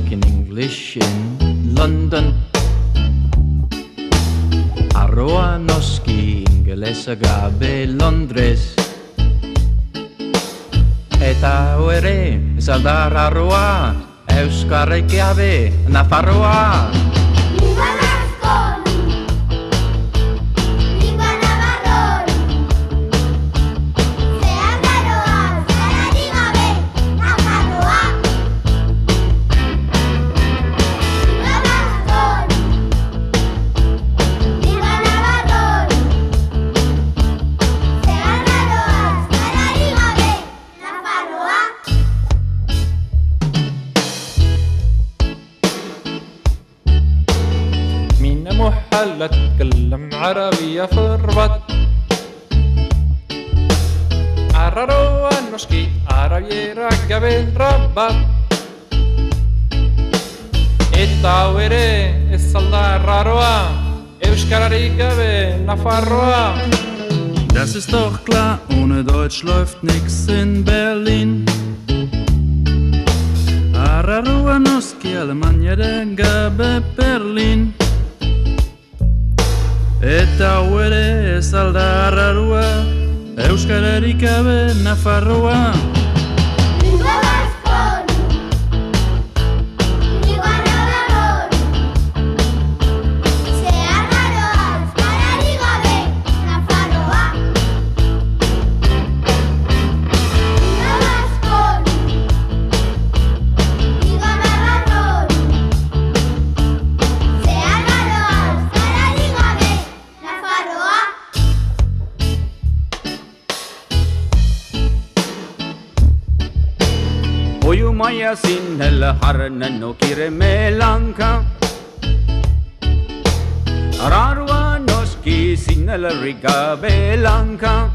speaking English in London. Arroa noski ingelesa gabe Londres. Eta hau ere, ez aldar arroa, euskarrik gabe Nafarroa. محل أتكلم عربية في الرباط عرروا النشكي عربي رقب الرباط التاوري الصلاة الراروا Euskararik gabe Nafarroa. Das ist doch klar, ohne Deutsch läuft nix in Berlin. Ararua noski Alemania gabe Berlin. Eta hau ere ez alda arrarua, euskararik gabe Nafarroa. Oyu maya sinhel harnan no kire melanka Ararua noski sinhel riga belanka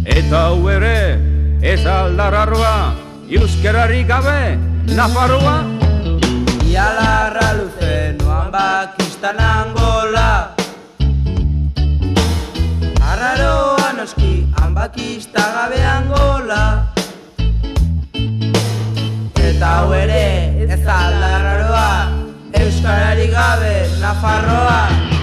Eta uere ez aldararua Euskararik gabe Nafarroa. Ialarra luze noan bakistan Angola Arraroa noski hanbakista gabe Angola Eta hau ere ez aldarraroa Euskararik gabe Nafarroa.